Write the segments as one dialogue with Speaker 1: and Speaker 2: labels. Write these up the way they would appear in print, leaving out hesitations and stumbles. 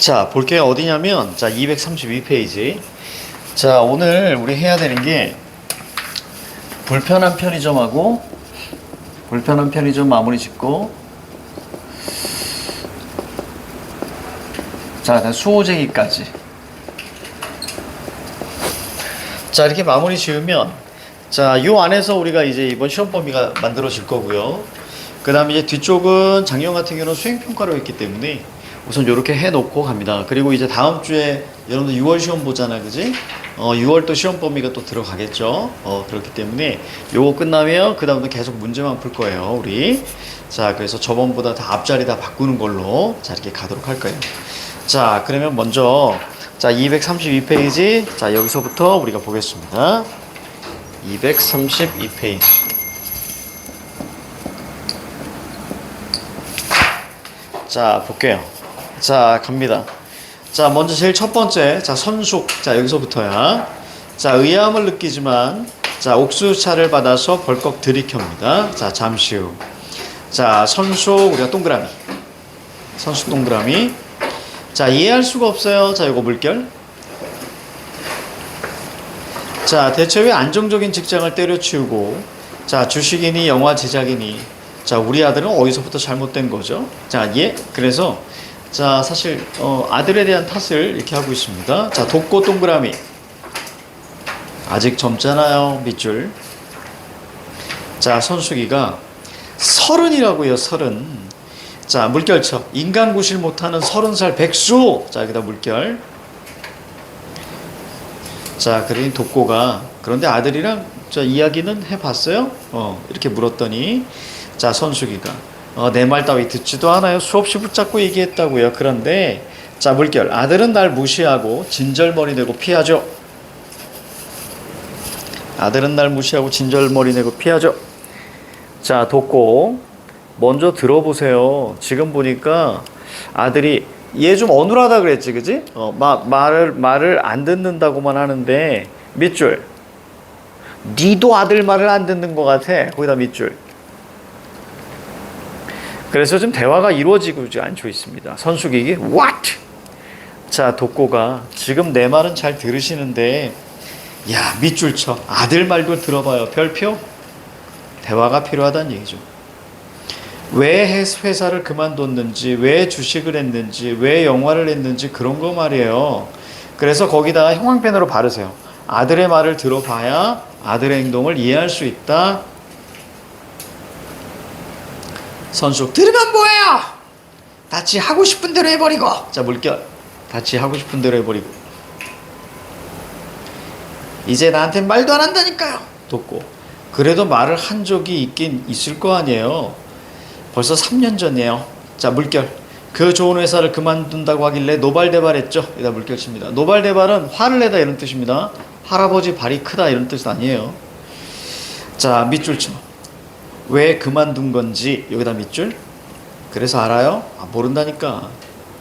Speaker 1: 자, 볼게요. 어디냐면, 자, 232페이지. 자, 오늘 우리 해야 되는 게, 불편한 편의점하고, 불편한 편의점 마무리 짓고, 자, 그다음 수호쟁이까지. 자, 이렇게 마무리 지으면, 자, 요 안에서 우리가 이제 이번 시험 범위가 만들어질 거고요. 그 다음에 이제 뒤쪽은 작년 같은 경우는 수행평가로 했기 때문에, 우선 이렇게 해놓고 갑니다. 그리고 이제 다음 주에 여러분들 6월 시험 보잖아, 그지? 6월 또 시험 범위가 또 들어가겠죠. 그렇기 때문에 요거 끝나면 그 다음부터 계속 문제만 풀 거예요, 우리. 자, 그래서 저번보다 다 앞자리 다 바꾸는 걸로 자 이렇게 가도록 할 거예요. 자, 그러면 먼저 자 232페이지 자 여기서부터 우리가 보겠습니다. 232페이지. 자, 볼게요. 자, 갑니다. 자, 먼저 제일 첫 번째, 자, 선숙. 자, 여기서부터야. 자, 의아함을 느끼지만, 자, 옥수차를 받아서 벌컥 들이켭니다. 자, 잠시 후. 자, 선숙, 우리가 동그라미. 선숙 동그라미. 자, 이해할 수가 없어요. 자, 요거 물결. 자, 대체 왜 안정적인 직장을 때려치우고, 자, 주식이니 영화 제작이니, 자, 우리 아들은 어디서부터 잘못된 거죠? 자, 예. 그래서, 자, 사실, 아들에 대한 탓을 이렇게 하고 있습니다. 자, 독고 동그라미. 아직 젊잖아요. 밑줄. 자, 선수기가 30이라고요, 30. 자, 물결쳐. 인간 구실 못하는 30살 백수. 자, 여기다 물결. 자, 그러니 독고가, 그런데 아들이랑 자, 이야기는 해봤어요? 이렇게 물었더니, 자, 선수기가 내 말 따위 듣지도 않아요. 수없이 붙잡고 얘기했다고요. 그런데 자, 물결. 아들은 날 무시하고 진절머리 내고 피하죠. 아들은 날 무시하고 진절머리 내고 피하죠. 자, 독고. 먼저 들어보세요. 지금 보니까 아들이 얘 좀 어눌하다 그랬지, 그지? 말을 안 듣는다고만 하는데 밑줄. 니도 아들 말을 안 듣는 것 같아. 거기다 밑줄. 그래서 좀 대화가 이루어지고 않고 있습니다. 선수기기 what? 자, 독고가 지금 내 말은 잘 들으시는데 야, 밑줄 쳐. 아들 말도 들어봐요. 별표? 대화가 필요하다는 얘기죠. 왜 회사를 그만뒀는지, 왜 주식을 했는지, 왜 영화를 했는지 그런 거 말이에요. 그래서 거기다가 형광펜으로 바르세요. 아들의 말을 들어봐야 아들의 행동을 이해할 수 있다. 선수 들으면 뭐예요? 다치 하고 싶은 대로 해버리고. 자, 물결. 다치 하고 싶은 대로 해버리고. 이제 나한테 말도 안 한다니까요. 돕고. 그래도 말을 한 적이 있긴 있을 거 아니에요. 벌써 3년 전이에요. 자, 물결. 그 좋은 회사를 그만둔다고 하길래 노발대발했죠. 여기다 물결 칩니다. 노발대발은 화를 내다 이런 뜻입니다. 할아버지 발이 크다 이런 뜻 아니에요. 자, 밑줄 쳐. 왜 그만둔 건지 여기다 밑줄. 그래서 알아요? 모른다니까.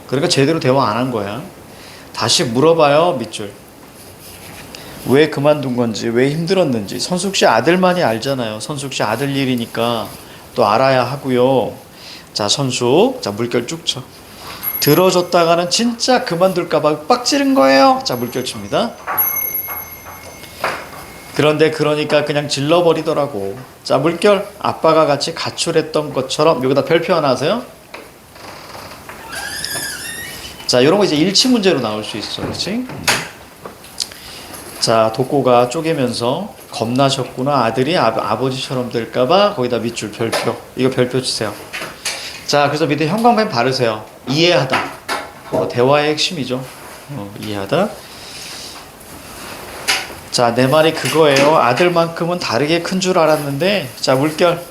Speaker 1: 그러니까 제대로 대화 안 한 거야. 다시 물어봐요. 밑줄. 왜 그만둔 건지, 왜 힘들었는지. 선숙씨 아들만이 알잖아요. 선숙씨 아들 일이니까 또 알아야 하고요. 자, 선숙. 자, 물결 쭉 쳐. 들어줬다가는 진짜 그만둘까봐 빡치는 거예요. 자, 물결 칩니다. 그런데 그러니까 그냥 질러버리더라고. 자, 물결. 아빠가 같이 가출했던 것처럼. 여기다 별표 하나 하세요. 자, 이런 거 이제 일치 문제로 나올 수 있어. 그렇지? 자, 독고가 쪼개면서 겁나셨구나. 아들이 아버지처럼 될까봐 거기다 밑줄 별표. 이거 별표 치세요. 자, 그래서 밑에 형광펜 바르세요. 이해하다. 대화의 핵심이죠. 이해하다. 자, 내 말이 그거예요. 아들만큼은 다르게 큰 줄 알았는데, 자, 물결.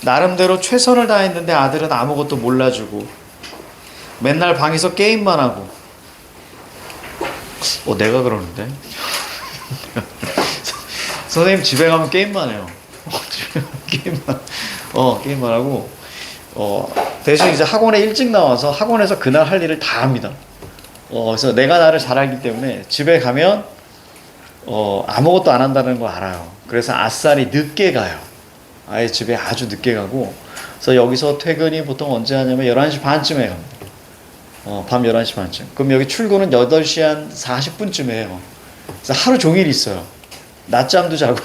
Speaker 1: 나름대로 최선을 다했는데 아들은 아무것도 몰라주고, 맨날 방에서 게임만 하고. 내가 그러는데? 선생님 집에 가면 게임만 해요. 게임만 하고, 대신 이제 학원에 일찍 나와서 학원에서 그날 할 일을 다 합니다. 그래서 내가 나를 잘 알기 때문에 집에 가면, 아무것도 안 한다는 거 알아요. 그래서 아싸리 늦게 가요. 아예 집에 아주 늦게 가고. 그래서 여기서 퇴근이 보통 언제 하냐면 11시 반쯤에 갑니다. 밤 11시 반쯤. 그럼 여기 출근은 8시 한 40분쯤에 해요. 그래서 하루 종일 있어요. 낮잠도 자고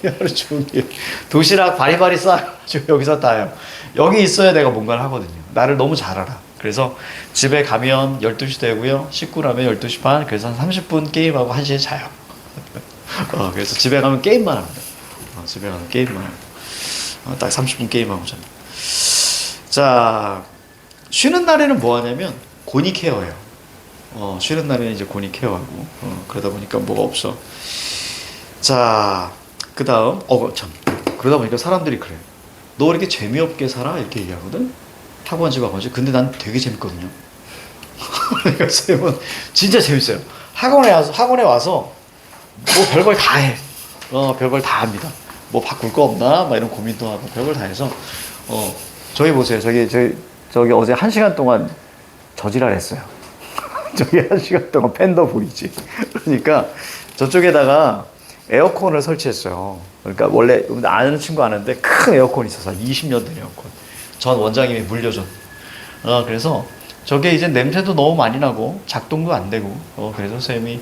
Speaker 1: 하루 종일 도시락 바리바리 싸가지고 여기서 따요. 여기 있어야 내가 뭔가를 하거든요. 나를 너무 잘 알아. 그래서 집에 가면 12시 되고요. 씻고 나면 12시 반. 그래서 한 30분 게임하고 1시에 자요. 그래서 집에 가면 게임만 합니다. 집에 가면 게임만 합니다. 딱 30분 게임하고 자요. 자, 쉬는 날에는 뭐 하냐면 고니 케어예요. 쉬는 날에는 이제 고니 케어하고 그러다 보니까 뭐가 없어. 자, 그 다음, 참. 그러다 보니까 사람들이 그래요. 너 이렇게 재미없게 살아? 이렇게 얘기하거든? 학원지 학원지. 근데 난 되게 재밌거든요. 그러니까 쌤은 진짜 재밌어요. 학원에 와서 뭐 별걸 다 해. 별걸 다 합니다. 뭐 바꿀 거 없나? 막 이런 고민도 하고 별걸 다 해서, 저기 보세요. 저기 어제 1시간 동안 저지랄 했어요. 저기 1시간 동안 팬더 보이지? 그러니까 저쪽에다가 에어컨을 설치했어요. 그러니까 원래 아는 친구 아는데 큰 에어컨이 있어서 20년 된 에어컨. 전 원장님이 물려준. 그래서 저게 이제 냄새도 너무 많이 나고 작동도 안 되고. 그래서 선생님이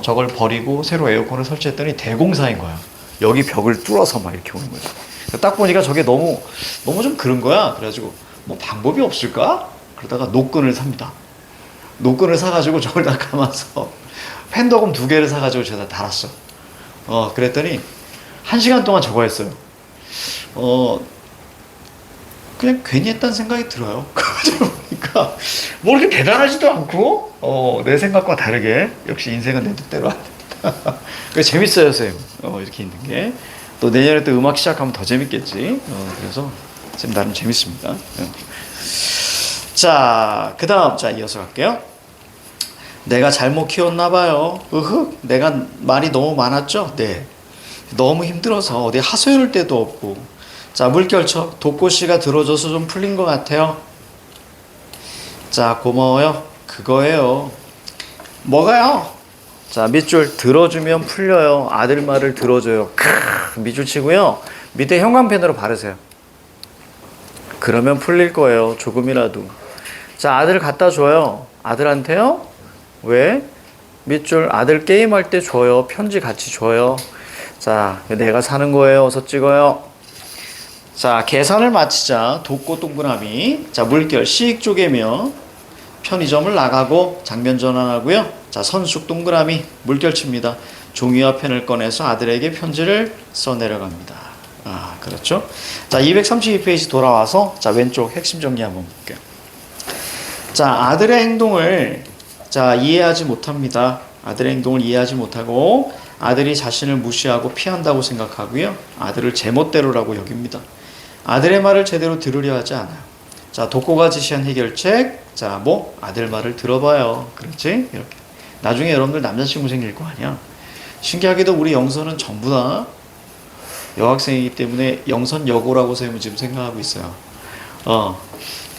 Speaker 1: 저걸 버리고 새로 에어컨을 설치했더니 대공사인 거야. 여기 벽을 뚫어서 막 이렇게 오는 거죠. 딱 보니까 저게 너무 좀 그런 거야. 그래가지고 뭐 방법이 없을까? 그러다가 노끈을 삽니다. 노끈을 사가지고 저걸 다 감아서 팬더금 2개를 사가지고 제가 달았어. 그랬더니 1시간 동안 저거 했어요. 그냥 괜히 했다는 생각이 들어요. 그러니까 뭐 이렇게 대단하지도 않고 내 생각과 다르게 역시 인생은 내 뜻대로 안 된다. 재밌어요, 쌤. 이렇게 있는 게. 또 내년에 또 음악 시작하면 더 재밌겠지. 그래서 쌤 나름 재밌습니다. 자, 그 다음 이어서 갈게요. 내가 잘못 키웠나 봐요. 내가 말이 너무 많았죠? 네. 너무 힘들어서 어디 하소연할 데도 없고. 자, 물결쳐. 독고씨가 들어줘서 좀 풀린 것 같아요. 자, 고마워요. 그거예요. 뭐가요? 자, 밑줄 들어주면 풀려요. 아들 말을 들어줘요. 밑줄 치고요. 밑에 형광펜으로 바르세요. 그러면 풀릴 거예요. 조금이라도. 자, 아들 갖다 줘요. 아들한테요? 왜? 밑줄 아들 게임할 때 줘요. 편지 같이 줘요. 자, 내가 사는 거예요. 어서 찍어요. 자, 계산을 마치자. 돕고 동그라미. 자, 물결 씩 쪼개며 편의점을 나가고 장면 전환하고요. 자, 선숙 동그라미 물결 칩니다. 종이와 펜을 꺼내서 아들에게 편지를 써 내려갑니다. 그렇죠. 자, 232페이지 돌아와서 자, 왼쪽 핵심 정리 한번 볼게요. 자, 아들의 행동을 이해하지 못합니다. 아들의 행동을 이해하지 못하고 아들이 자신을 무시하고 피한다고 생각하고요. 아들을 제멋대로라고 여깁니다. 아들의 말을 제대로 들으려 하지 않아요. 자, 독고가 지시한 해결책. 자, 아들 말을 들어봐요. 그렇지? 이렇게. 나중에 여러분들 남자친구 생길 거 아니야. 신기하게도 우리 영선은 전부 다 여학생이기 때문에 영선 여고라고 선생님은 지금 생각하고 있어요.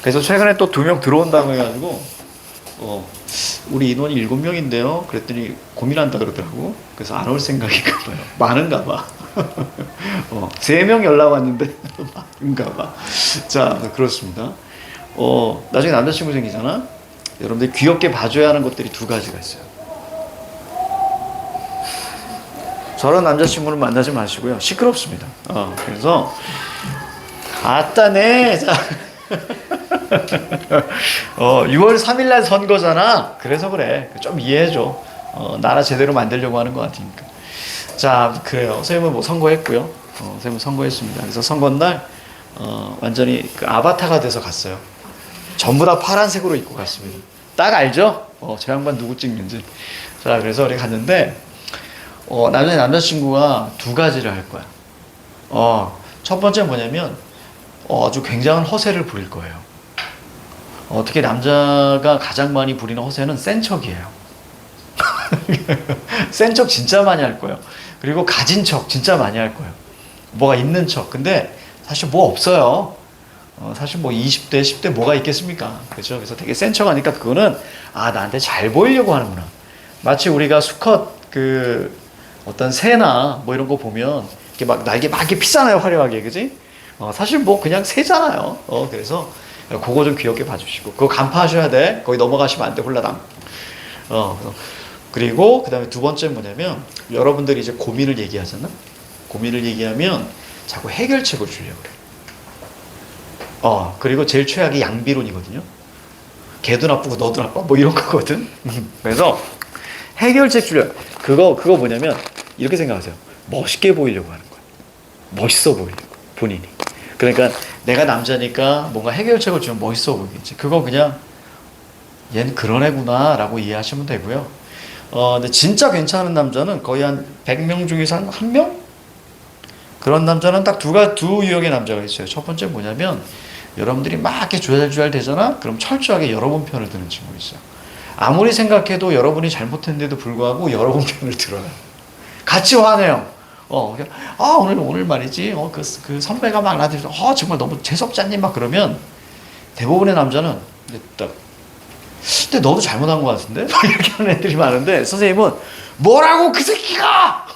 Speaker 1: 그래서 최근에 또 2명 들어온다고 해가지고 우리 인원이 7명인데요. 그랬더니 고민한다 그러더라고. 그래서 안 올 생각인가 봐요. 많은가 봐. 3명 연락 왔는데 많은가 봐. 자, 그렇습니다. 나중에 남자친구 생기잖아. 여러분들 귀엽게 봐줘야 하는 것들이 2가지가 있어요. 저런 남자친구는 만나지 마시고요. 시끄럽습니다. 그래서 아따네. 자, 6월 3일날 선거잖아. 그래서 그래. 좀 이해해줘. 나라 제대로 만들려고 하는 것 같으니까. 자, 그래요. 선생님은 선거했고요. 선생님은 선거했습니다. 그래서 선거날 완전히 그 아바타가 돼서 갔어요. 전부 다 파란색으로 입고 갔습니다. 딱 알죠? 저 양반 누구 찍는지. 자, 그래서 우리 갔는데 나중에 남자친구가 2가지를 할 거야. 첫 번째 뭐냐면 아주 굉장한 허세를 부릴 거예요. 특히 남자가 가장 많이 부리는 허세는 센 척이에요. 센 척 진짜 많이 할 거예요. 그리고 가진 척 진짜 많이 할 거예요. 뭐가 있는 척. 근데 사실 뭐 없어요. 사실 20대, 10대 뭐가 있겠습니까? 그렇죠? 그래서 되게 센 척 하니까 그거는 나한테 잘 보이려고 하는구나. 마치 우리가 수컷 어떤 새나 이런 거 보면 이렇게 막 날개 막 이렇게 피잖아요, 화려하게. 그지? 사실 그냥 새잖아요. 그래서 그거 좀 귀엽게 봐주시고, 그거 간파하셔야 돼. 거기 넘어가시면 안 돼, 홀라당. 그리고 그 다음에 두 번째 뭐냐면, 여러분들이 이제 고민을 얘기하잖아. 고민을 얘기하면 자꾸 해결책을 주려고 그래. 그리고 제일 최악이 양비론이거든요. 걔도 나쁘고 너도 나빠 뭐 이런 거거든. 그래서 해결책 주려. 그거 뭐냐면 이렇게 생각하세요. 멋있게 보이려고 하는 거야. 멋있어 보이려고, 본인이. 그러니까 내가 남자니까 뭔가 해결책을 주면 멋있어 보이겠지. 그거 그냥 얘는 그런 애구나 라고 이해하시면 되고요. 근데 진짜 괜찮은 남자는 거의 한 100명 중에서 한 명? 그런 남자는 딱 두 유형의 남자가 있어요. 첫 번째 뭐냐면, 여러분들이 막 이렇게 조잘조잘 되잖아? 그럼 철저하게 여러분 편을 드는 친구가 있어요. 아무리 생각해도 여러분이 잘못했는데도 불구하고 여러분 편을 들어요. 같이 화내요. 오늘 말이지, 그 선배가 막 나한테, 정말 너무 재수없지 않니? 막 그러면, 대부분의 남자는, 딱, 근데 너도 잘못한 것 같은데? 막 이렇게 하는 애들이 많은데, 선생님은, 뭐라고 그 새끼가!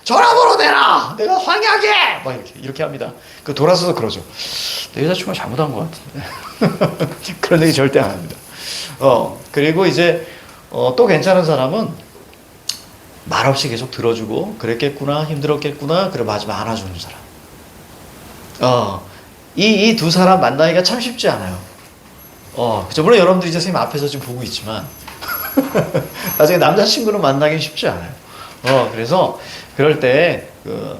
Speaker 1: 전화번호 내라! 내가 황야게! 막 이렇게 합니다. 돌아서서 그러죠. 내 여자친구가 잘못한 것 같은데. 그런 얘기 절대 안 합니다. 그리고 이제, 또 괜찮은 사람은 말없이 계속 들어주고, 그랬겠구나, 힘들었겠구나, 그리고 마지막 안아주는 사람. 이 두 사람 만나기가 참 쉽지 않아요. 그죠. 물론 여러분들이 이제 선생님 앞에서 지금 보고 있지만, 나중에 남자친구를 만나긴 쉽지 않아요. 그래서, 그럴 때,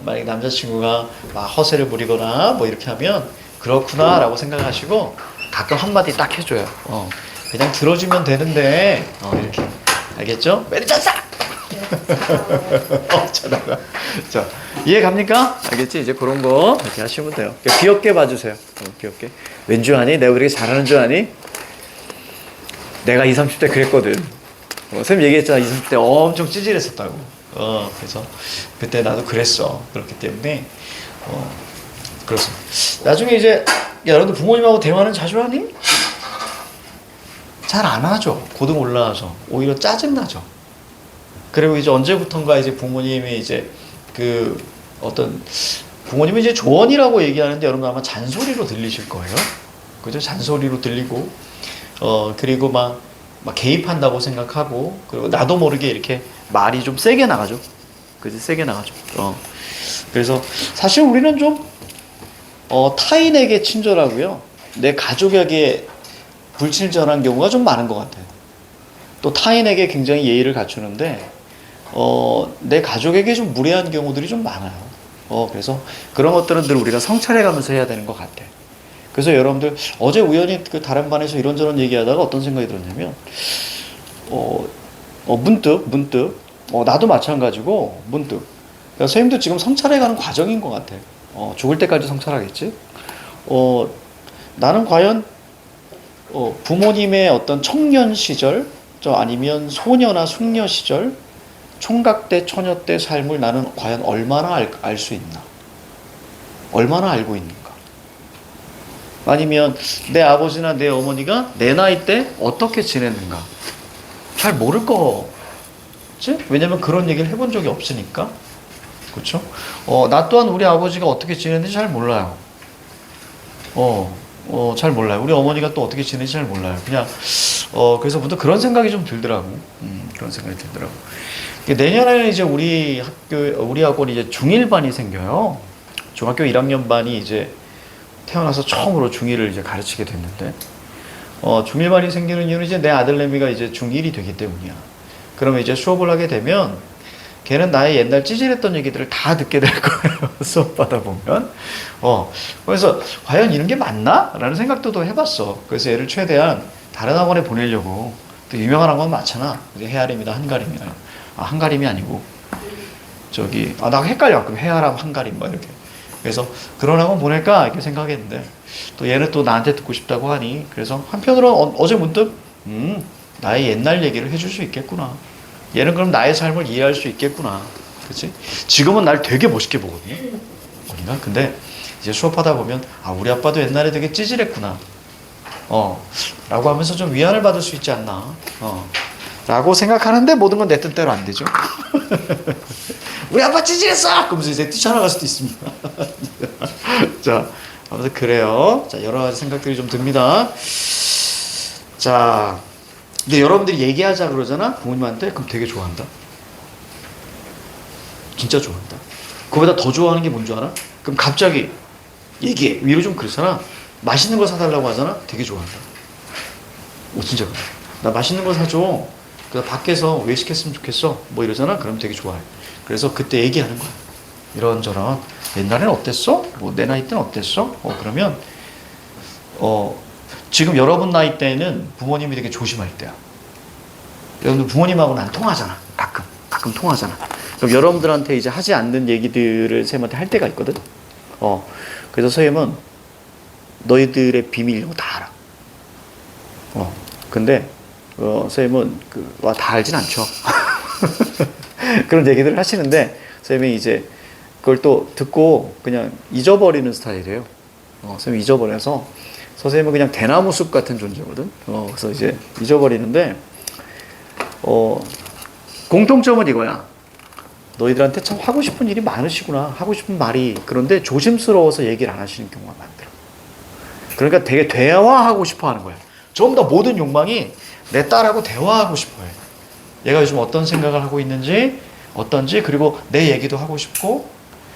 Speaker 1: 만약에 남자친구가 막 허세를 부리거나 뭐 이렇게 하면, 그렇구나 라고 생각하시고, 가끔 한마디 딱 해줘요. 그냥 들어주면 되는데, 이렇게. 알겠죠? 메리찬사! 잘한다. 자, 이해 갑니까? 알겠지? 이제 그런 거 이렇게 하시면 돼요. 귀엽게 봐주세요. 귀엽게. 왠 줄 아니? 내가 그렇게 잘하는 줄 아니? 내가 20, 30대 그랬거든. 선생님 얘기했잖아. 20, 30대 엄청 찌질했었다고. 그래서 그때 나도 그랬어. 그렇기 때문에 그렇습니다. 나중에 이제 여러분들 부모님하고 대화는 자주 하니? 잘 안 하죠. 고등 올라와서 오히려 짜증 나죠. 그리고 이제 언제부턴가 이제 부모님이 이제 부모님은 이제 조언이라고 얘기하는데 여러분 아마 잔소리로 들리실 거예요. 그죠? 잔소리로 들리고 그리고 막 개입한다고 생각하고, 그리고 나도 모르게 이렇게 말이 좀 세게 나가죠. 그지? 세게 나가죠. 그래서 사실 우리는 좀 타인에게 친절하고요, 내 가족에게 불친절한 경우가 좀 많은 것 같아요. 또 타인에게 굉장히 예의를 갖추는데 내 가족에게 좀 무례한 경우들이 좀 많아요. 그래서 그런 것들은 늘 우리가 성찰해가면서 해야 되는 것 같아요. 그래서 여러분들 어제 우연히 다른 반에서 이런저런 얘기하다가 어떤 생각이 들었냐면, 문득 나도 마찬가지고 문득, 그러니까 선생님도 지금 성찰해가는 과정인 것 같아. 죽을 때까지 성찰하겠지. 나는 과연 부모님의 어떤 청년 시절, 아니면 소녀나 숙녀 시절, 총각 때 처녀 때 삶을 나는 과연 얼마나 알 수 있나? 얼마나 알고 있는가? 아니면 내 아버지나 내 어머니가 내 나이 때 어떻게 지냈는가? 잘 모를 거지? 왜냐면 그런 얘기를 해본 적이 없으니까. 그렇죠? 나 또한 우리 아버지가 어떻게 지냈는지 잘 몰라요. 잘 몰라요. 우리 어머니가 또 어떻게 지냈는지 잘 몰라요. 그냥 그래서 부터 그런 생각이 좀 들더라고. 그런 생각이 들더라고. 내년에는 이제 우리 학원이 이제 중1반이 생겨요. 중학교 1학년 반이 이제 태어나서 처음으로 중1을 이제 가르치게 됐는데, 중1반이 생기는 이유는 이제 내 아들내미가 이제 중1이 되기 때문이야. 그러면 이제 수업을 하게 되면 걔는 나의 옛날 찌질했던 얘기들을 다 듣게 될 거예요. 수업 받아 보면. 그래서 과연 이런 게 맞나? 라는 생각도 또 해봤어. 그래서 얘를 최대한 다른 학원에 보내려고. 또 유명한 학원 많잖아. 해아림이나 한가림이나. 한가림이 아니고 나 헷갈려. 그럼 해아람 한가림 막 이렇게. 그래서 그런 학원 보낼까 이렇게 생각했는데, 또 얘는 또 나한테 듣고 싶다고 하니, 그래서 한편으로 어제 문득 나의 옛날 얘기를 해줄 수 있겠구나. 얘는 그럼 나의 삶을 이해할 수 있겠구나. 그렇지? 지금은 날 되게 멋있게 보거든요. 우리가. 근데 이제 수업하다 보면 우리 아빠도 옛날에 되게 찌질했구나. 라고 하면서 좀 위안을 받을 수 있지 않나. 라고 생각하는데 모든 건 내 뜻대로 안 되죠. 우리 아빠 찌질했어! 그러면서 이제 뛰쳐나갈 수도 있습니다. 자, 아무튼 그래요. 자, 여러 가지 생각들이 좀 듭니다. 자, 근데 여러분들이 얘기하자 그러잖아? 부모님한테? 그럼 되게 좋아한다. 진짜 좋아한다. 그거보다 더 좋아하는 게 뭔 줄 알아? 그럼 갑자기 얘기해. 위로 좀 그렇잖아. 맛있는 거 사달라고 하잖아? 되게 좋아한다. 오, 진짜 그래. 나 맛있는 거 사줘. 그 밖에서 왜 시켰으면 좋겠어? 뭐 이러잖아? 그럼 되게 좋아해. 그래서 그때 얘기하는 거야. 이런저런. 옛날에는 어땠어? 뭐 내 나이 때는 어땠어? 그러면 지금 여러분 나이 때는 부모님이 되게 조심할 때야. 여러분들 부모님하고는 안 통하잖아. 가끔 통하잖아. 그럼 여러분들한테 이제 하지 않는 얘기들을 선생님한테 할 때가 있거든. 그래서 선생님은 너희들의 비밀 이런 거 다 알아. 근데 선생님은 다 알진 않죠. 그런 얘기들을 하시는데 선생님이 이제 그걸 또 듣고 그냥 잊어버리는 스타일이에요. 선생님이 잊어버려서 선생님은 그냥 대나무 숲 같은 존재거든. 그래서 이제 잊어버리는데 공통점은 이거야. 너희들한테 참 하고 싶은 일이 많으시구나. 하고 싶은 말이. 그런데 조심스러워서 얘기를 안 하시는 경우가 많더라고. 그러니까 되게 대화하고 싶어 하는 거야. 전부 다 모든 욕망이 내 딸하고 대화하고 싶어 해. 얘가 요즘 어떤 생각을 하고 있는지, 어떤지, 그리고 내 얘기도 하고 싶고.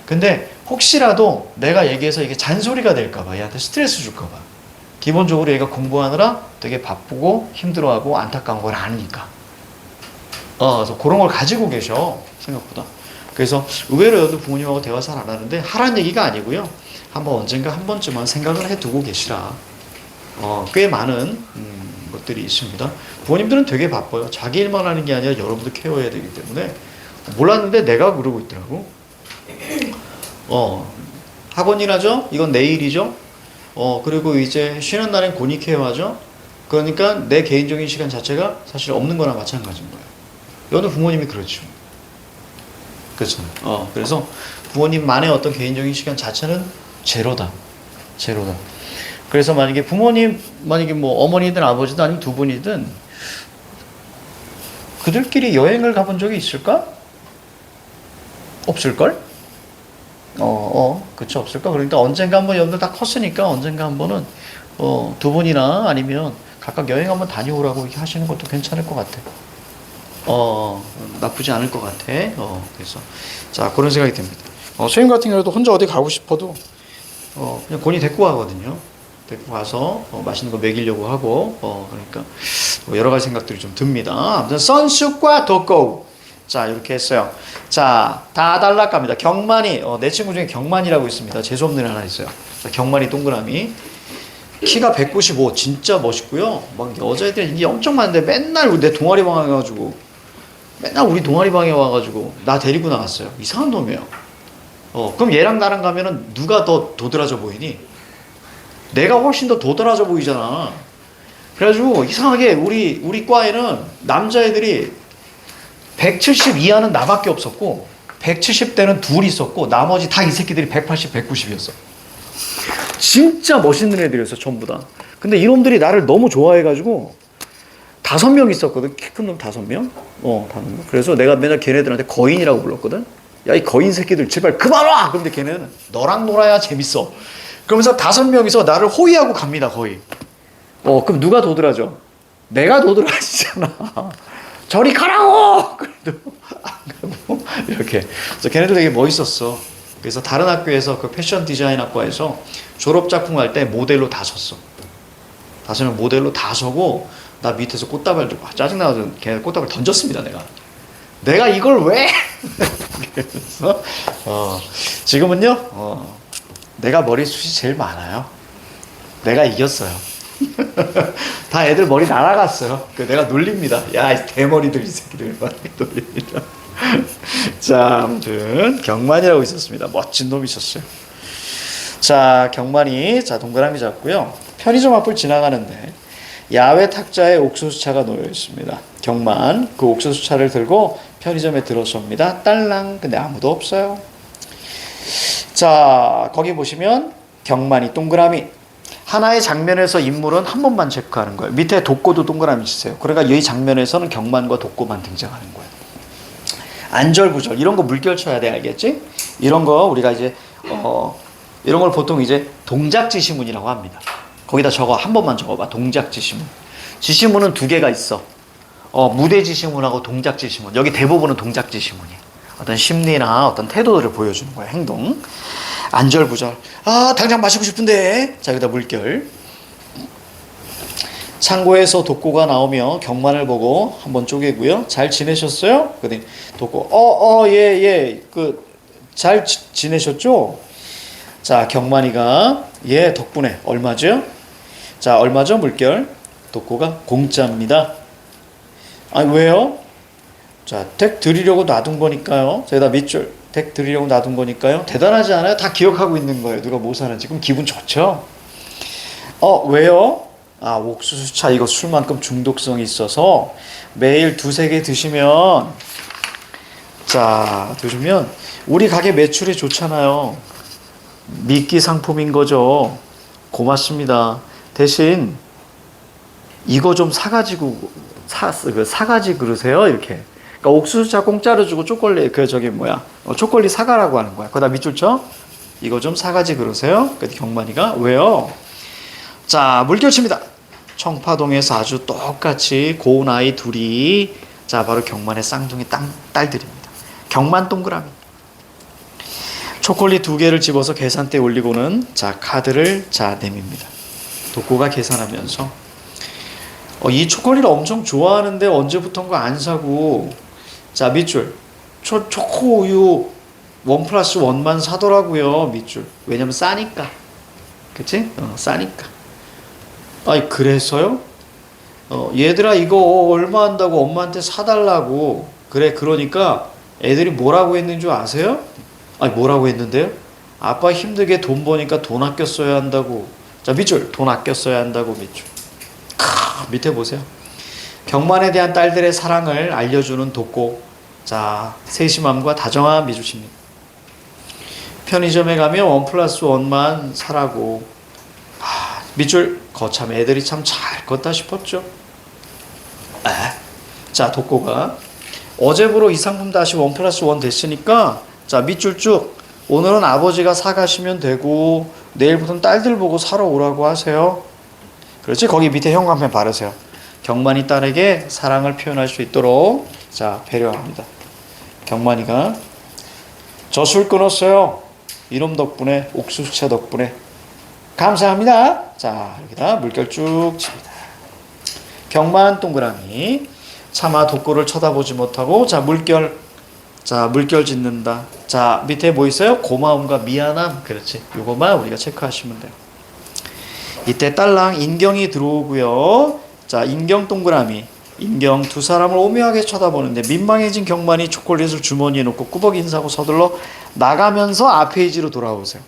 Speaker 1: 근데 혹시라도 내가 얘기해서 이게 잔소리가 될까봐, 얘한테 스트레스 줄까봐. 기본적으로 얘가 공부하느라 되게 바쁘고 힘들어하고 안타까운 걸 아니까. 그래서 그런 걸 가지고 계셔, 생각보다. 그래서 의외로 여도 부모님하고 대화 잘 안 하는데 하라는 얘기가 아니고요. 한번 언젠가 한 번쯤은 생각을 해두고 계시라. 꽤 많은 것들이 있습니다. 부모님들은 되게 바빠요. 자기 일만 하는 게 아니라 여러분도 케어해야 되기 때문에. 몰랐는데 내가 그러고 있더라고. 학원이라죠? 이건 내일이죠? 그리고 이제 쉬는 날엔 곤이 케어하죠? 그러니까 내 개인적인 시간 자체가 사실 없는 거나 마찬가지인 거예요. 여느 부모님이 그렇죠. 그렇죠. 그래서 부모님만의 어떤 개인적인 시간 자체는 제로다. 그래서 만약에 뭐 어머니든 아버지든 아니면 두 분이든 그들끼리 여행을 가본 적이 있을까? 없을걸? 그쵸, 없을까? 그러니까 언젠가 한번 여러분들 다 컸으니까 언젠가 한 번은 두 분이나 아니면 각각 여행 한번 다녀오라고 하시는 것도 괜찮을 것 같아. 나쁘지 않을 것 같아. 그래서 자, 그런 생각이 듭니다. 선생님 같은 경우도 혼자 어디 가고 싶어도 그냥 곤이 데리고 가거든요. 데리고 가서 맛있는 거 먹이려고 하고 그러니까 여러 가지 생각들이 좀 듭니다. 아무튼 선숙과 덕고. 자, 이렇게 했어요. 자, 다 달락갑니다. 경만이 내 친구 중에 경만이라고 있습니다. 재수없는 애 하나 있어요. 자, 경만이 동그라미. 키가 195, 진짜 멋있고요. 막 여자애들 인기 엄청 많은데 맨날 내 동아리 방에 와가지고 맨날 우리 동아리 방에 와가지고 나 데리고 나갔어요. 이상한 놈이에요. 그럼 얘랑 나랑 가면은 누가 더 도드라져 보이니? 내가 훨씬 더 도드라져 보이잖아. 그래가지고 이상하게 우리 과에는 남자애들이 170 이하는 나밖에 없었고 170대는 둘이 있었고 나머지 다 이 새끼들이 180, 190이었어. 진짜 멋있는 애들이었어, 전부 다. 근데 이놈들이 나를 너무 좋아해가지고 5명 있었거든. 키 큰 놈 5명. 5명. 그래서 내가 맨날 걔네들한테 거인이라고 불렀거든. 야, 이 거인 새끼들 제발 그만 와! 그런데 걔네는 너랑 놀아야 재밌어. 그러면서 5명이서 나를 호위하고 갑니다, 거의. 그럼 누가 도드라져? 내가 도드라지잖아. 저리 가라고! 그래도 안 가고 이렇게. 그래서 걔네들 되게 멋있었어. 그래서 다른 학교에서 그 패션 디자인 학과에서 졸업 작품 할 때 모델로 다 섰어. 5명 모델로 다 서고 나 밑에서 꽃다발 들고 짜증나서 걔네 꽃다발 던졌습니다. 내가 이걸 왜? 그래서 지금은요 내가 머리숱이 제일 많아요. 내가 이겼어요. 다 애들 머리 날아갔어요. 내가 놀립니다. 야, 이 대머리들 이 새끼들 막 놀립니다. 자, 아무튼 경만이라고 있었습니다. 멋진 놈이 있었어요. 자, 경만이 동그라미 잡고요. 편의점 앞을 지나가는데 야외 탁자에 옥수수차가 놓여 있습니다. 경만 그 옥수수차를 들고 편의점에 들어섭니다. 딸랑. 근데 아무도 없어요. 자, 거기 보시면 경만이 동그라미. 하나의 장면에서 인물은 한 번만 체크하는 거예요. 밑에 독고도 동그라미 치세요. 그러니까 이 장면에서는 경만과 독고만 등장하는 거예요. 안절부절 이런 거 물결 쳐야 돼, 알겠지? 이런 거 우리가 이제 이런 걸 보통 이제 동작지시문이라고 합니다. 거기다 적어, 한 번만 적어봐. 동작지시문. 지시문은 두 개가 있어. 무대지시문하고 동작지시문. 여기 대부분은 동작지시문이에요. 어떤 심리나 어떤 태도들을 보여주는 거야. 행동. 안절부절. 아, 당장 마시고 싶은데. 자, 여기다 물결. 창고에서 독고가 나오며 경만을 보고 한번 쪼개고요. 잘 지내셨어요? 그랬더니 독고, 예. 잘 지내셨죠? 자, 경만이가, 예, 덕분에. 얼마죠? 자, 얼마죠? 물결. 독고가 공짜입니다. 아니, 왜요? 자, 댁 드리려고 놔둔 거니까요. 저기다 밑줄. 댁 드리려고 놔둔 거니까요. 대단하지 않아요? 다 기억하고 있는 거예요. 누가 뭐 사는지. 그럼 기분 좋죠? 왜요? 아, 옥수수차 이거 술만큼 중독성이 있어서 매일 두세 개 드시면, 자, 드시면 우리 가게 매출이 좋잖아요. 미끼 상품인 거죠. 고맙습니다. 대신 이거 좀 사가지고 사가지 그러세요. 이렇게. 그러니까 옥수수차 공짜로 주고 초콜릿 초콜릿 사가라고 하는 거야. 거기다 밑줄 쳐. 이거 좀 사가지 그러세요. 그랬더니 경만이가 왜요? 자, 물결 칩니다. 청파동에서 아주 똑같이 고운 아이 둘이, 자, 바로 경만의 쌍둥이 딸들입니다. 경만 동그라미. 초콜릿 2개를 집어서 계산대에 올리고는, 자, 카드를, 자, 내밉니다. 독고가 계산하면서, 이 초콜릿 엄청 좋아하는데 언제부턴가 안 사고, 자, 밑줄. 초코 우유 1+1만 사더라고요. 밑줄. 왜냐면 싸니까. 그치? 싸니까. 아니, 그래서요? 얘들아, 이거 얼마 한다고 엄마한테 사달라고. 그래, 그러니까 애들이 뭐라고 했는 줄 아세요? 아니, 뭐라고 했는데요? 아빠 힘들게 돈 버니까 돈 아껴 써야 한다고. 자, 밑줄. 돈 아껴 써야 한다고, 밑줄. 밑에 보세요. 경만에 대한 딸들의 사랑을 알려주는 독고. 자, 세심함과 다정함 미주십니다. 편의점에 가면 1+1만 사라고. 밑줄. 거참 애들이 참 잘 컸다 싶었죠. 자, 독고가 어제부로 이 상품 다시 1+1 됐으니까, 자, 밑줄 쭉. 오늘은 아버지가 사가시면 되고 내일부터는 딸들 보고 사러 오라고 하세요. 그렇지? 거기 밑에 형광펜 바르세요. 경만이 딸에게 사랑을 표현할 수 있도록, 자, 배려합니다. 경만이가 저 술 끊었어요. 이놈 덕분에, 옥수수차 덕분에. 감사합니다. 자, 여기다 물결 쭉 칩니다. 경만 동그라미. 차마 독고를 쳐다보지 못하고, 자, 물결. 자, 물결 짓는다. 자, 밑에 뭐 있어요? 고마움과 미안함. 그렇지. 요거만 우리가 체크하시면 돼요. 이때 딸랑 인경이 들어오고요. 자, 인경 동그라미. 인경 두 사람을 오묘하게 쳐다보는데 민망해진 경만이 초콜릿을 주머니에 놓고 꾸벅 인사하고 서둘러 나가면서 앞 페이지로 돌아오세요.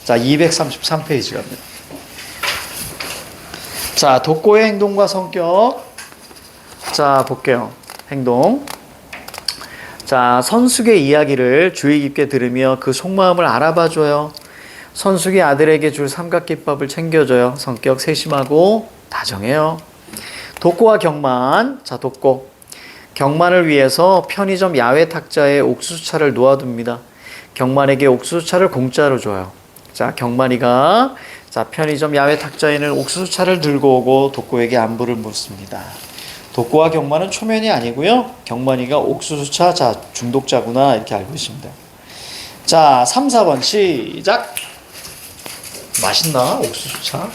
Speaker 1: 자, 233페이지 갑니다. 자, 독고의 행동과 성격. 자, 볼게요. 행동. 자, 선숙의 이야기를 주의 깊게 들으며 그 속마음을 알아봐줘요. 선숙이 아들에게 줄 삼각김밥을 챙겨줘요. 성격 세심하고 다정해요. 독고와 경만. 자, 독고. 경만을 위해서 편의점 야외 탁자에 옥수수차를 놓아둡니다. 경만에게 옥수수차를 공짜로 줘요. 자, 경만이가, 자, 편의점 야외 탁자에는 옥수수차를 들고 오고 독고에게 안부를 묻습니다. 독고와 경만은 초면이 아니고요. 경만이가 옥수수차, 자, 중독자구나, 이렇게 알고 있습니다. 자, 3, 4번 시작. 맛있나? 옥수수차?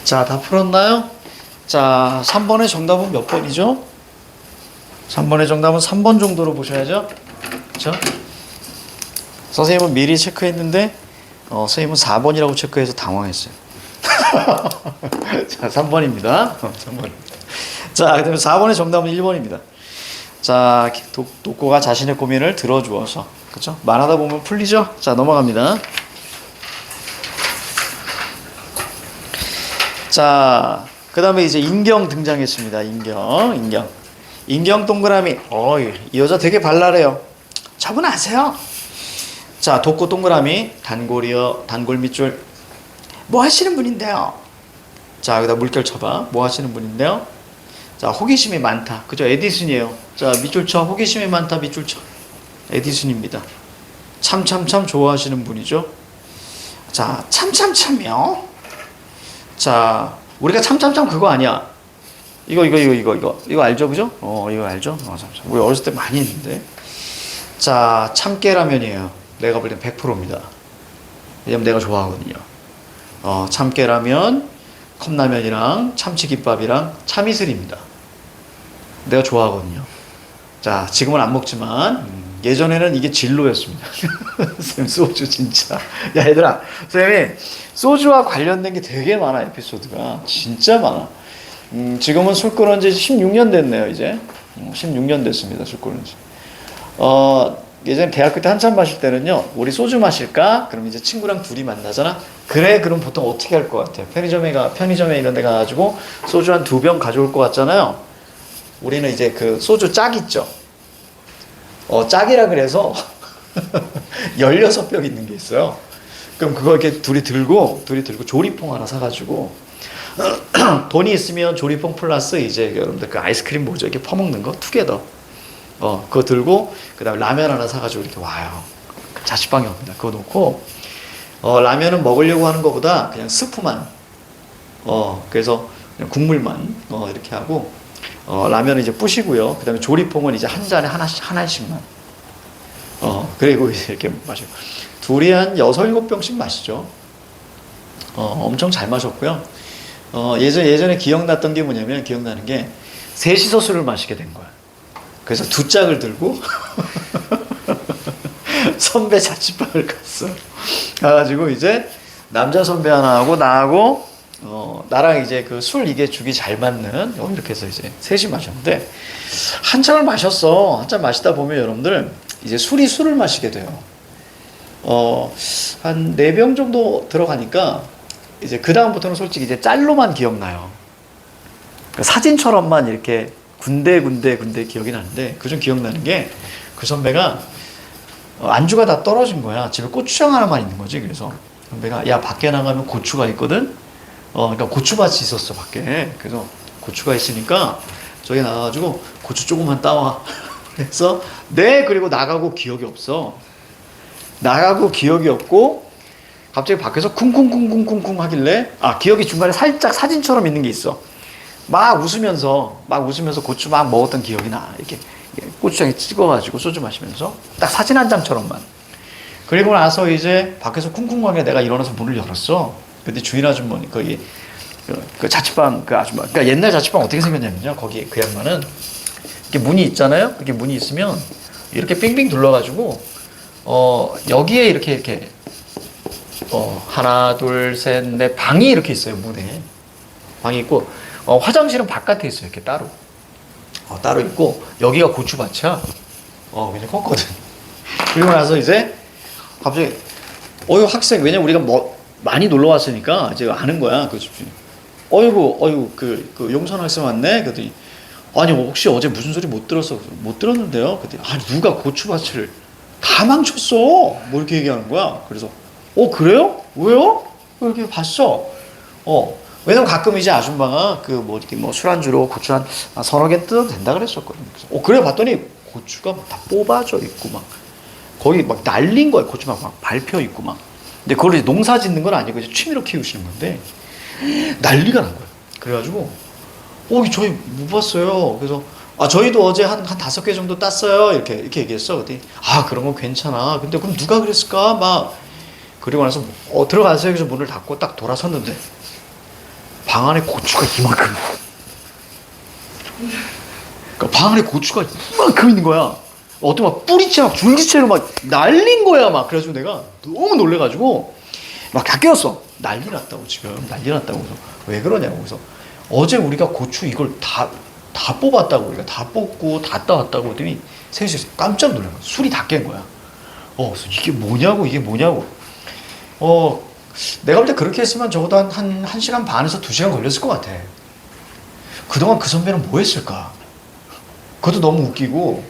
Speaker 1: 자, 다 풀었나요? 자, 3번의 정답은 몇 번이죠? 3번의 정답은 3번 정도로 보셔야죠. 그렇죠? 선생님은 미리 체크했는데 선생님은 4번이라고 체크해서 당황했어요. 자, 3번입니다. 3번. 자, 그다음에 4번의 정답은 1번입니다. 자, 독고가 자신의 고민을 들어주어서, 그렇죠? 말하다 보면 풀리죠? 자, 넘어갑니다. 자, 그 다음에 이제 인경 등장했습니다. 인경 동그라미. 이 여자 되게 발랄해요. 저분 아세요? 자, 독고 동그라미, 단골이요, 단골 밑줄. 뭐 하시는 분인데요? 자, 여기다 물결 쳐봐. 뭐 하시는 분인데요? 자, 호기심이 많다. 그죠? 에디슨이에요. 자, 밑줄 쳐. 호기심이 많다. 밑줄 쳐. 에디슨입니다. 참참참 좋아하시는 분이죠. 자, 참참참이요. 자, 우리가 참참참 그거 아니야. 이거 알죠? 그죠? 이거 알죠? 참참. 우리 어렸을 때 많이 했는데. 자, 참깨라면이에요. 내가 볼 땐 100%입니다. 왜냐면 내가 좋아하거든요. 참깨라면, 컵라면이랑 참치김밥이랑 참이슬입니다. 내가 좋아하거든요. 자, 지금은 안 먹지만 예전에는 이게 진로였습니다. 쌤, 소주 진짜. 야, 얘들아, 쌤이 소주와 관련된 게 되게 많아. 에피소드가 진짜 많아. 지금은 술 끊은 지 16년 됐네요. 이제 16년 됐습니다. 술 끊은 지. 예전에 대학교 때 한참 마실 때는요, 우리 소주 마실까? 그럼 이제 친구랑 둘이 만나잖아. 그래, 그럼 보통 어떻게 할 것 같아요? 편의점에 이런 데 가가지고 소주 한 2병 가져올 것 같잖아요. 우리는 이제 그 소주 짝 있죠. 짝이라 그래서 16병 있는 게 있어요. 그럼 그거 이렇게 둘이 들고 조리퐁 하나 사가지고 돈이 있으면 조리퐁 플러스 이제 여러분들 그 아이스크림 뭐죠? 이렇게 퍼먹는 거 투게더. 그거 들고 그다음에 라면 하나 사가지고 이렇게 와요. 자취방에 옵니다. 그거 놓고 라면은 먹으려고 하는 것보다 그냥 스프만 그래서 그냥 국물만 이렇게 하고 라면은 이제 부시고요. 그다음에 조리퐁은 이제 한 잔에 하나씩만 그리고 이제 이렇게 마시고 둘이 한 6, 7병씩 마시죠. 엄청 잘 마셨고요. 예전에 기억나는 게 셋이서 술을 마시게 된 거야. 그래서 2짝을 들고 선배 자취방을 갔어. 가가지고 이제 남자 선배 하나하고 나하고 나랑 이제 그 술 이게 죽이 잘 맞는 이렇게 해서 이제 셋이 마셨는데 한참을 마셨어. 한참 마시다 보면 여러분들 이제 술을 마시게 돼요. 한 4병 정도 들어가니까 이제 그 다음부터는 솔직히 이제 짤로만 기억나요. 그러니까 사진처럼만 이렇게 군데 기억이 나는데 그중 기억나는 게 그 선배가 안주가 다 떨어진 거야. 집에 고추장 하나만 있는 거지. 그래서 선배가 야 밖에 나가면 고추가 있거든. 그러니까 고추밭이 있었어 밖에. 그래서 고추가 있으니까 저기 나가가지고 고추 조금만 따와. 그래서 네 그리고 나가고 기억이 없어. 나가고 기억이 없고 갑자기 밖에서 쿵쿵쿵쿵쿵쿵 하길래 기억이 중간에 살짝 사진처럼 있는 게 있어. 막 웃으면서 고추 막 먹었던 기억이 나. 이렇게 고추장에 찍어가지고 소주 마시면서 딱 사진 한 장처럼만. 그리고 나서 이제 밖에서 쿵쿵하게 내가 일어나서 문을 열었어. 근데 주인 아주머니 거기 그 자취방 그 아줌마. 그러니까 옛날 자취방 어떻게 생겼냐면요. 거기 그 양반은 이렇게 문이 있잖아요. 이렇게 문이 있으면 이렇게 빙빙 둘러가지고 여기에 이렇게 하나 둘 셋 넷 방이 이렇게 있어요. 문에 방이 있고 화장실은 바깥에 있어요. 이렇게 따로 있고 여기가 고추밭이야. 그냥 컸거든. 그리고 나서 이제 갑자기 학생 왜냐면 우리가 많이 놀러 왔으니까 이제 아는 거야 그 집주인. 어이구 그 용선 학생 왔네. 그랬더니 아니 혹시 어제 무슨 소리 못 들었는데요. 그랬더니 누가 고추밭을 다 망쳤어. 뭐 이렇게 얘기하는 거야. 그래서 그래요? 왜요? 이렇게 봤어. 왜냐면 가끔 이제 아줌마가 이렇게 술안주로 고추 한 서너 개 뜯어도 된다 그랬었거든요. 그래서 그래 봤더니 고추가 막 다 뽑아져 있고 막 거기 막 날린 거야. 고추 막 밟혀 있고 막. 근데 그걸 이제 농사 짓는 건 아니고 이제 취미로 키우시는 건데 난리가 난 거야. 그래가지고 저희 못 봤어요. 그래서 저희도 어제 한 5개 정도 땄어요. 이렇게 얘기했어. 그랬더니 그런 건 괜찮아. 근데 그럼 누가 그랬을까? 막 그리고 나서 들어가세요. 그래서 문을 닫고 딱 돌아섰는데 방 안에 고추가 이만큼. 그러니까 방 안에 고추가 이만큼 있는 거야. 어떤 막 뿌리채 막 줄기채로 막 날린 거야 막. 그래가지고 내가 너무 놀래가지고 막 다 깨웠어. 난리 났다고 지금. 난리 났다고. 그래서 왜 그러냐고. 그래서 어제 우리가 고추 이걸 다 뽑았다고. 우리가 다 뽑고 다 따왔다고 했더니 셋이서 깜짝 놀란 거야. 술이 다 깬 거야. 그래서 이게 뭐냐고. 내가 볼 때 그렇게 했으면 적어도 한 1시간 반에서 2시간 걸렸을 것 같아. 그동안 그 선배는 뭐 했을까? 그것도 너무 웃기고,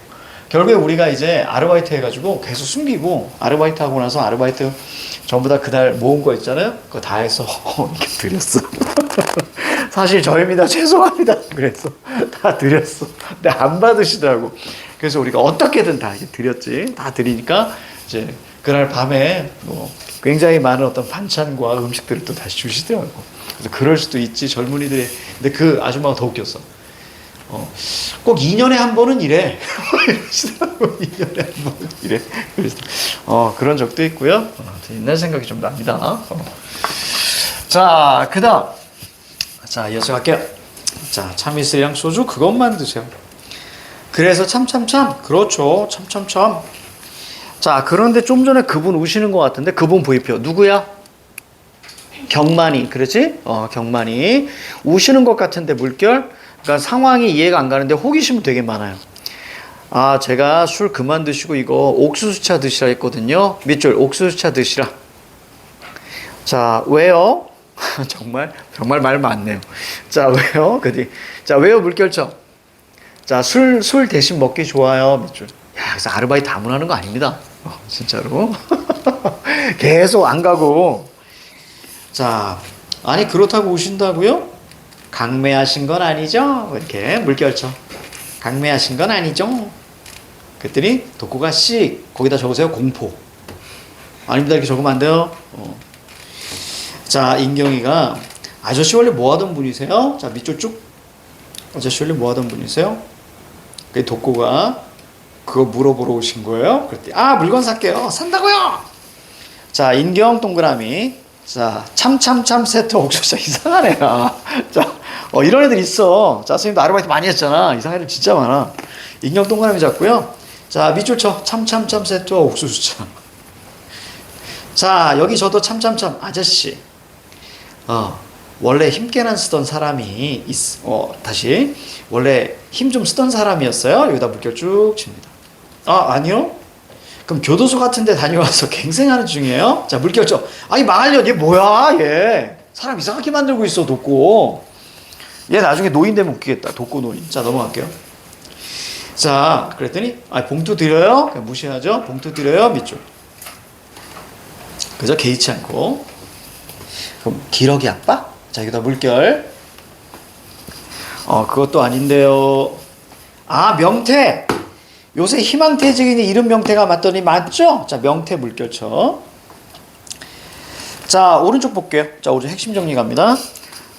Speaker 1: 결국에 우리가 이제 아르바이트 해가지고 계속 숨기고, 아르바이트 하고 나서 아르바이트 전부 다 그날 모은 거 있잖아요? 그거 다 해서 이렇게 드렸어. 사실 저입니다. 죄송합니다. 그래서 다 드렸어. 근데 안 받으시더라고. 그래서 우리가 어떻게든 다 드렸지. 다 드리니까 이제 그날 밤에 뭐 굉장히 많은 어떤 반찬과 음식들을 또 다시 주시더라고. 그래서 그럴 수도 있지, 젊은이들이. 근데 그 아줌마가 더 웃겼어. 꼭 2년에 한 번은 이래. 이러시더라고. 2년에 한 번은 이래. 그래서 그런 적도 있고요. 옛날 생각이 좀 납니다. 자, 그 다음. 자, 이어서 갈게요. 자, 참이슬이랑 소주 그것만 드세요. 그래서 참참참. 그렇죠. 참참참. 자, 그런데 좀 전에 그분 우시는 것 같은데, 그분 보이표 누구야? 경만이. 그렇지? 경만이 우시는 것 같은데 물결. 그러니까 상황이 이해가 안 가는데 호기심은 되게 많아요. 아, 제가 술 그만 드시고 이거 옥수수차 드시라 했거든요. 밑줄 옥수수차 드시라. 자, 왜요? 정말 말 많네요. 자, 왜요? 자, 왜요? 물결쳐. 자, 술 대신 먹기 좋아요. 밑줄. 야, 그래서 아르바이트 아무나 하는 거 아닙니다. 진짜로. 계속 안 가고. 자, 아니 그렇다고 오신다고요? 강매하신 건 아니죠? 이렇게 물결쳐. 강매하신 건 아니죠? 그랬더니 독고가 씨 거기다 적으세요. 공포. 아닙니다. 이렇게 적으면 안 돼요. 자, 인경이가 아저씨 원래 뭐 하던 분이세요? 자, 밑줄 쭉. 아저씨 원래 뭐 하던 분이세요? 그 독고가 그거 물어보러 오신 거예요. 그랬더니 물건 살게요. 산다고요. 자, 인경 동그라미. 자, 참참참 세트 옥수수. 이상한 애야. 자, 이런 애들 있어. 자, 선생님도 아르바이트 많이 했잖아. 이상한 애들 진짜 많아. 인경 동그라미 잡고요. 자, 밑줄 쳐. 참참참 세트 옥수수차. 자, 여기 저도 참참참 아저씨. 원래 힘께난 쓰던 사람이 다시 원래 힘 좀 쓰던 사람이었어요. 여기다 물결 쭉 칩니다. 아니요? 그럼 교도소 같은 데 다녀와서 갱생하는 중이에요? 자, 물결 쳐. 아니, 망할년, 얘 뭐야, 얘. 사람 이상하게 만들고 있어, 독고. 얘 나중에 노인 되면 웃기겠다, 독고 노인. 자, 넘어갈게요. 자, 그랬더니, 봉투 드려요? 그냥 무시하죠? 봉투 드려요? 밑줄. 그죠? 개의치 않고. 그럼, 기러기 아빠? 자, 여기다 물결. 그것도 아닌데요. 명태! 요새 희망퇴직인이 이름 명태가 맞더니 맞죠? 자, 명태 물결 쳐. 자, 오른쪽 볼게요. 자, 오른쪽 핵심 정리 갑니다.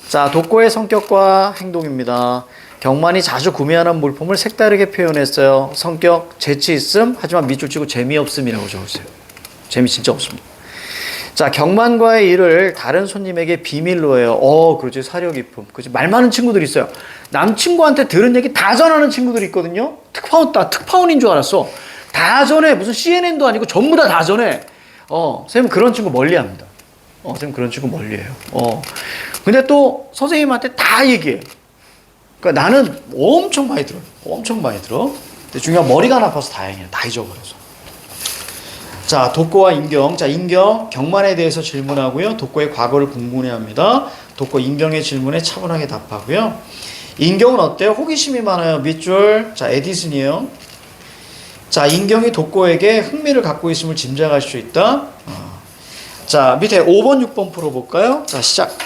Speaker 1: 자, 독고의 성격과 행동입니다. 경만이 자주 구매하는 물품을 색다르게 표현했어요. 성격, 재치 있음, 하지만 밑줄 치고 재미없음이라고 적었어요. 재미 진짜 없습니다. 자, 경만과의 일을 다른 손님에게 비밀로 해요. 그렇지. 사려 깊음. 그렇지. 말 많은 친구들이 있어요. 남친구한테 들은 얘기 다 전하는 친구들이 있거든요. 특파원인 줄 알았어. 다 전해. 무슨 CNN도 아니고 전부 다 전해. 선생님 그런 친구 멀리 합니다. 선생님 그런 친구 멀리 해요. 근데 또 선생님한테 다 얘기해. 그러니까 나는 엄청 많이 들어요. 엄청 많이 들어. 근데 중요한 머리가 안 아파서 다행이에요. 다 잊어버려서. 자, 독고와 인경. 자, 인경, 경만에 대해서 질문하고요. 독고의 과거를 궁금해합니다. 독고 인경의 질문에 차분하게 답하고요. 인경은 어때요? 호기심이 많아요. 밑줄. 자, 에디슨이에요. 자, 인경이 독고에게 흥미를 갖고 있음을 짐작할 수 있다. 자, 밑에 5번, 6번 풀어볼까요? 자, 시작.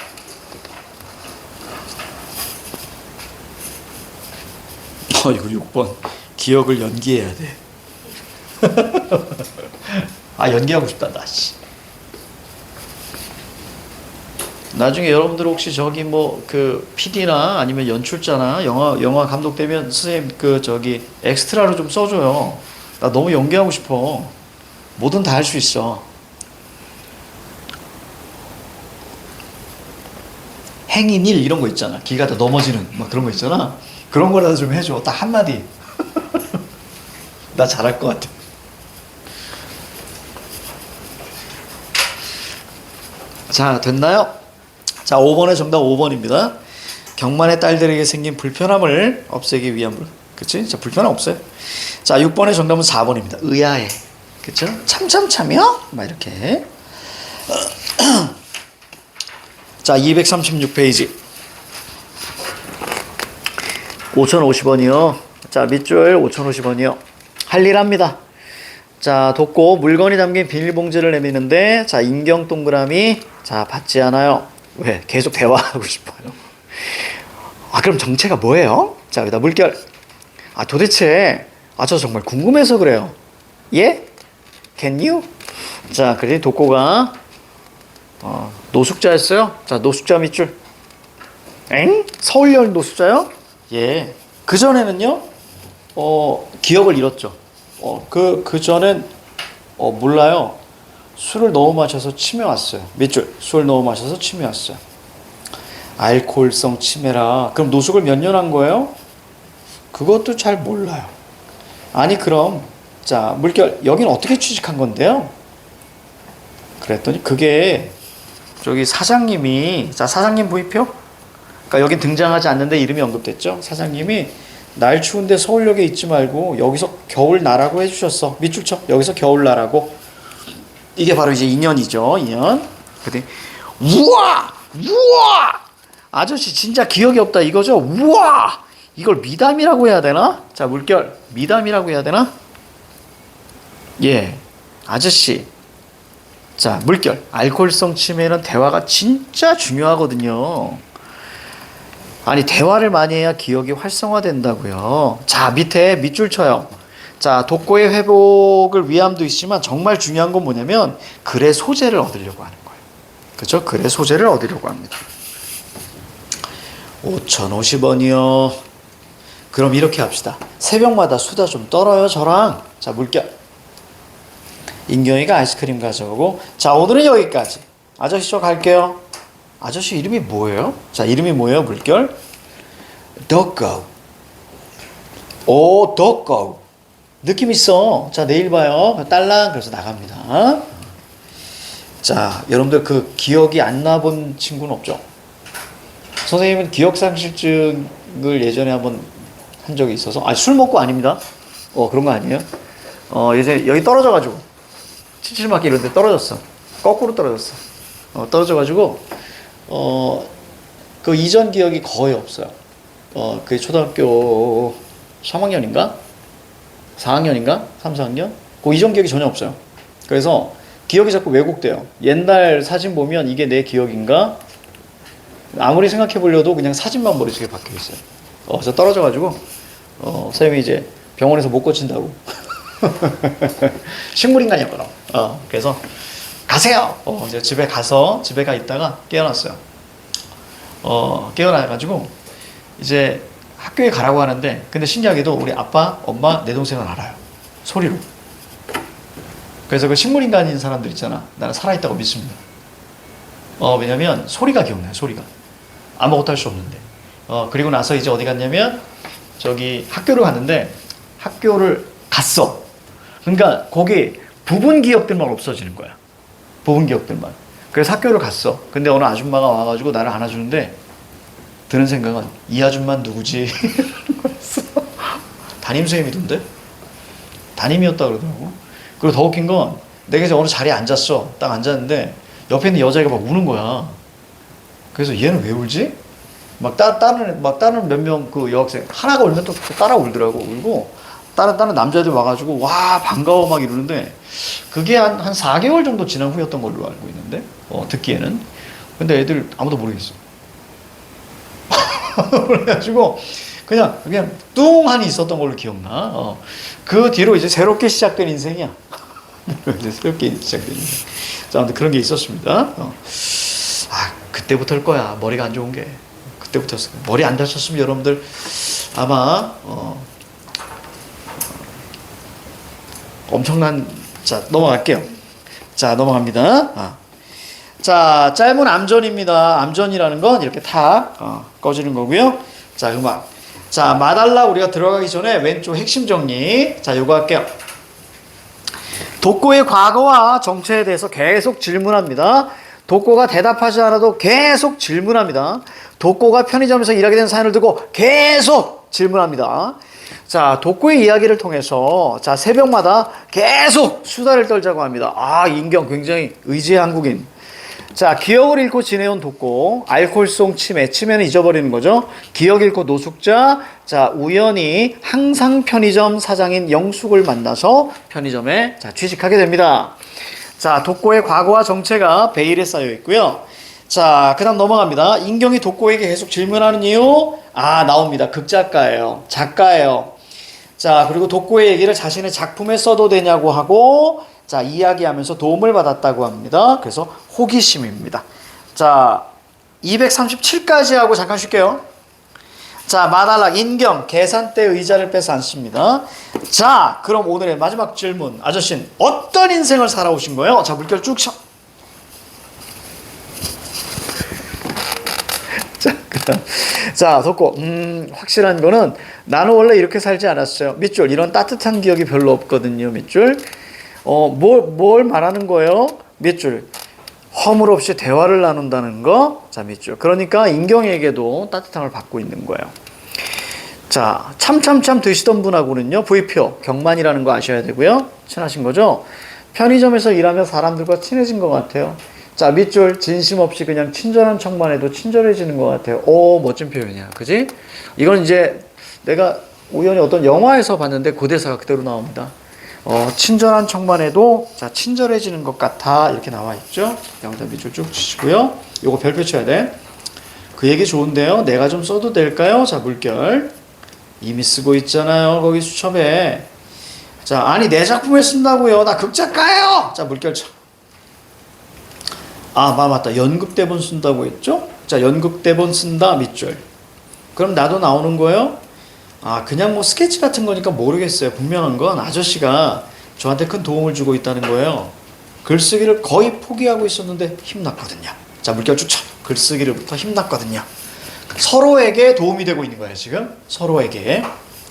Speaker 1: 이거 6번. 기억을 연기해야 돼. 연기하고 싶다, 나, 씨. 나중에 여러분들 혹시 저기 PD나 아니면 연출자나 영화 감독 되면 선생님 엑스트라로 좀 써줘요. 나 너무 연기하고 싶어. 뭐든 다 할 수 있어. 행인 일 이런 거 있잖아. 길 가다 넘어지는 막 그런 거 있잖아. 그런 거라도 좀 해줘. 딱 한마디. 나 잘할 것 같아. 자, 됐나요? 자, 5번의 정답 5번입니다. 경만의 딸들에게 생긴 불편함을 없애기 위한 그치? 자, 불편함 없어요. 자, 6번의 정답은 4번입니다. 의아해. 그쵸? 참참참이요? 막 이렇게. 자, 236페이지. 5,050원이요. 자, 밑줄 5,050원이요. 할 일 합니다. 자, 돕고 물건이 담긴 비닐봉지를 내미는데, 자, 인경 동그라미, 자, 받지 않아요. 왜? 계속 대화하고 싶어요. 아, 그럼 정체가 뭐예요? 자, 여기다 물결. 아, 도대체, 저 정말 궁금해서 그래요. 예? Can you? 자, 그래, 독고가, 노숙자였어요? 자, 노숙자 밑줄. 엥? 서울역 노숙자요? 예. 그전에는요, 기억을 잃었죠. 그전엔, 몰라요. 술을 너무 마셔서 치매 왔어요. 밑줄. 술 너무 마셔서 치매 왔어요. 알코올성 치매라. 그럼 노숙을 몇 년 한 거예요? 그것도 잘 몰라요. 아니, 그럼, 자, 물결. 여긴 어떻게 취직한 건데요? 그랬더니 그게, 저기 사장님이, 자, 사장님 부위표? 그러니까 여긴 등장하지 않는데 이름이 언급됐죠? 사장님이 날 추운데 서울역에 있지 말고 여기서 겨울 나라고 해주셨어. 밑줄 쳐. 여기서 겨울 나라고. 이게 바로 이제 2년이죠. 2년. 그랬더니 우와! 우와! 아저씨 진짜 기억이 없다 이거죠? 우와! 이걸 미담이라고 해야 되나? 자, 물결. 미담이라고 해야 되나? 예. 아저씨. 자, 물결. 알코올성 치매는 대화가 진짜 중요하거든요. 아니, 대화를 많이 해야 기억이 활성화된다고요. 자, 밑에 밑줄 쳐요. 자, 독고의 회복을 위함도 있지만 정말 중요한 건 뭐냐면 글의 소재를 얻으려고 하는 거예요. 그렇죠? 글의 소재를 얻으려고 합니다. 5,050원이요. 그럼 이렇게 합시다. 새벽마다 수다 좀 떨어요, 저랑. 자, 물결. 인경이가 아이스크림 가져오고. 자, 오늘은 여기까지. 아저씨 저 갈게요. 아저씨 이름이 뭐예요? 자, 이름이 뭐예요? 물결. 덕고. 오, 덕고. 느낌 있어. 자, 내일 봐요. 딸랑. 그래서 나갑니다. 자, 여러분들 그 기억이 안 나본 친구는 없죠? 선생님은 기억상실증을 예전에 한번 한 적이 있어서, 술 먹고 아닙니다. 그런 거 아니에요? 예전에 여기 떨어져가지고, 칠칠맞게 이런 데 떨어졌어. 거꾸로 떨어졌어. 떨어져가지고, 그 이전 기억이 거의 없어요. 그게 초등학교 3학년인가? 4학년인가? 3, 4학년? 그 이전 기억이 전혀 없어요. 그래서 기억이 자꾸 왜곡돼요. 옛날 사진 보면 이게 내 기억인가? 아무리 생각해 보려도 그냥 사진만 머릿속에 박혀 있어요. 그래서 떨어져가지고, 선생님이 이제 병원에서 못 고친다고. 식물인간이었거든. 그래서 가세요! 이제 집에 가 있다가 깨어났어요. 깨어나가지고, 이제 학교에 가라고 하는데, 근데 신기하게도 우리 아빠, 엄마, 내 동생은 알아요. 소리로. 그래서 그 식물인간인 사람들 있잖아. 나는 살아있다고 믿습니다. 왜냐면 소리가 기억나요, 소리가. 아무것도 할 수 없는데. 그리고 나서 이제 어디 갔냐면, 저기 학교를 갔는데, 학교를 갔어. 그러니까 거기 부분 기억들만 없어지는 거야. 부분 기억들만. 그래서 학교를 갔어. 근데 어느 아줌마가 와가지고 나를 안아주는데, 드는 생각은, 이 아줌마는 누구지? 담임선생님이던데? 담임이었다 그러더라고. 그리고 더 웃긴 건, 내가 이제 어느 자리에 앉았어. 딱 앉았는데, 옆에 있는 여자애가 막 우는 거야. 그래서 얘는 왜 울지? 다른 몇 명 그 여학생, 하나가 울면 또 따라 울더라고. 울고, 다른 남자애들 와가지고, 와, 반가워 막 이러는데, 그게 한 4개월 정도 지난 후였던 걸로 알고 있는데, 듣기에는. 근데 애들 아무도 모르겠어. 그래가지고, 그냥 뚱하니 있었던 걸로 기억나. 그 뒤로 이제 새롭게 시작된 인생이야. 이제 새롭게 시작된 인생. 자, 아무튼 그런 게 있었습니다. 그때부터일 거야. 머리가 안 좋은 게. 그때부터였어. 머리 안 다쳤으면 여러분들 아마, 엄청난, 자, 넘어갈게요. 자, 넘어갑니다. 자, 짧은 암전입니다. 암전이라는 건 이렇게 탁, 꺼지는 거고요. 자, 음악. 자, 마달라 우리가 들어가기 전에 왼쪽 핵심 정리. 자, 요거 할게요. 독고의 과거와 정체에 대해서 계속 질문합니다. 독고가 대답하지 않아도 계속 질문합니다. 독고가 편의점에서 일하게 된 사연을 두고 계속 질문합니다. 자, 독고의 이야기를 통해서 자, 새벽마다 계속 수다를 떨자고 합니다. 아, 인경 굉장히 의지의 한국인. 자, 기억을 잃고 지내온 독고, 알코올성 치매, 치매는 잊어버리는 거죠. 기억 잃고 노숙자, 자, 우연히 항상 편의점 사장인 영숙을 만나서 편의점에 자, 취직하게 됩니다. 자, 독고의 과거와 정체가 베일에 쌓여 있고요. 자, 그 다음 넘어갑니다. 인경이 독고에게 계속 질문하는 이유, 아, 나옵니다. 극작가예요. 작가예요. 자, 그리고 독고의 얘기를 자신의 작품에 써도 되냐고 하고, 자, 이야기하면서 도움을 받았다고 합니다. 그래서 호기심입니다. 자, 237까지 하고 잠깐 쉴게요. 자, 마달락, 인경, 계산대 의자를 빼서 앉습니다. 자, 그럼 오늘의 마지막 질문. 아저씨는 어떤 인생을 살아오신 거예요? 자, 물결 쭉 쳐. 자, 독고. 확실한 거는 나는 원래 이렇게 살지 않았어요. 밑줄. 이런 따뜻한 기억이 별로 없거든요. 밑줄. 뭘 말하는 거예요? 밑줄. 허물 없이 대화를 나눈다는 거. 자, 밑줄. 그러니까 인경에게도 따뜻함을 받고 있는 거예요. 자, 참참참 드시던 분하고는요, V표, 경만이라는 거 아셔야 되고요. 친하신 거죠? 편의점에서 일하며 사람들과 친해진 것 같아요. 자, 밑줄. 진심 없이 그냥 친절한 척만 해도 친절해지는 것 같아요. 오, 멋진 표현이야. 그지? 이건 이제 내가 우연히 어떤 영화에서 봤는데 그 대사가 그대로 나옵니다. 친절한 척만 해도 자, 친절해지는 것 같아. 이렇게 나와 있죠? 여기다 밑줄 쭉 치시고요. 요거 별표 쳐야 돼. 그 얘기 좋은데요. 내가 좀 써도 될까요? 자, 물결. 이미 쓰고 있잖아요. 거기 수첩에. 자, 아니, 내 작품에 쓴다고요. 나 극작가예요. 자, 물결 쳐. 아, 맞다. 연극대본 쓴다고 했죠? 자, 연극대본 쓴다. 밑줄. 그럼 나도 나오는 거예요? 아, 그냥 뭐 스케치 같은 거니까 모르겠어요. 분명한 건 아저씨가 저한테 큰 도움을 주고 있다는 거예요. 글쓰기를 거의 포기하고 있었는데 힘났거든요. 자, 물결 쭉 쳐. 글쓰기를부터 힘났거든요. 서로에게 도움이 되고 있는 거예요, 지금. 서로에게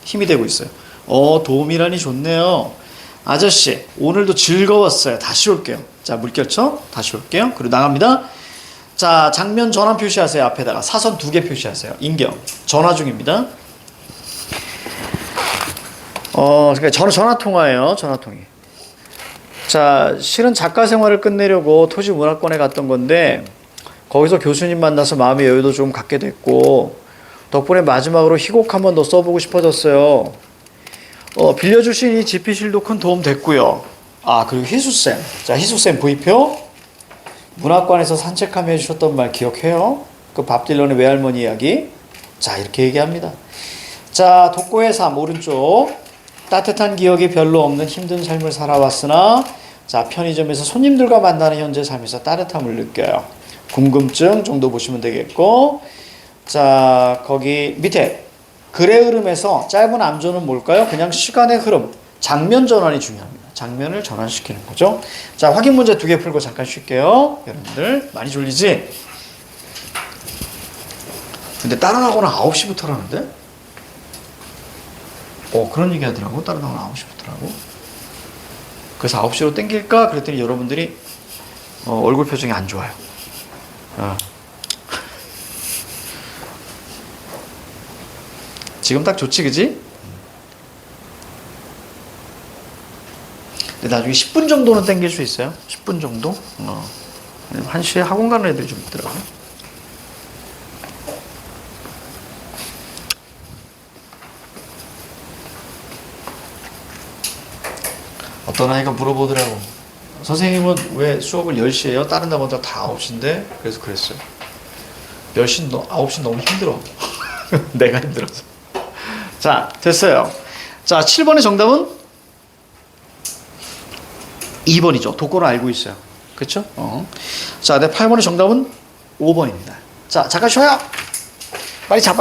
Speaker 1: 힘이 되고 있어요. 도움이라니 좋네요. 아저씨, 오늘도 즐거웠어요. 다시 올게요. 자, 물결 쳐. 다시 올게요. 그리고 나갑니다. 자, 장면 전환 표시하세요. 앞에다가 사선 2개 표시하세요. 인경. 전화 중입니다. 그러니까 전화 통화예요. 전화 통이. 자, 실은 작가 생활을 끝내려고 토지 문화권에 갔던 건데 거기서 교수님 만나서 마음의 여유도 좀 갖게 됐고 덕분에 마지막으로 희곡 한 번 더 써보고 싶어졌어요. 빌려주신 이 지피실도 큰 도움 됐고요. 아, 그리고 희수쌤. 자, 희수쌤 V표. 문학관에서 산책하며 해주셨던 말 기억해요? 그 밥 딜런의 외할머니 이야기. 자, 이렇게 얘기합니다. 자, 독고의 삶 오른쪽. 따뜻한 기억이 별로 없는 힘든 삶을 살아왔으나 자, 편의점에서 손님들과 만나는 현재 삶에서 따뜻함을 느껴요. 궁금증 정도 보시면 되겠고, 자, 거기 밑에 글의 흐름에서 짧은 암조는 뭘까요? 그냥 시간의 흐름, 장면 전환이 중요합니다. 장면을 전환시키는 거죠. 자, 확인 문제 2개 풀고 잠깐 쉴게요. 여러분들 많이 졸리지? 근데 다른 학원은 9시부터라는데? 그런 얘기 하더라고. 다른 학원은 9시부터라고. 그래서 9시로 땡길까? 그랬더니 여러분들이 얼굴 표정이 안 좋아요. 지금 딱 좋지, 그지? 근데 나중에 10분 정도는 땡길 수 있어요. 10분 정도? 1시에 학원 가는 애들이 좀 있더라고요. 어떤 아이가 물어보더라고. 선생님은 왜 수업을 10시에 해요? 다른 학원들 다 9시인데? 그래서 그랬어요. 9시 너무 힘들어. 내가 힘들어서. 자, 됐어요. 자, 7번의 정답은 2번이죠. 독고는 알고 있어요. 그쵸? 자, 내 8번의 정답은 5번입니다. 자, 잠깐 쉬어요. 빨리 자.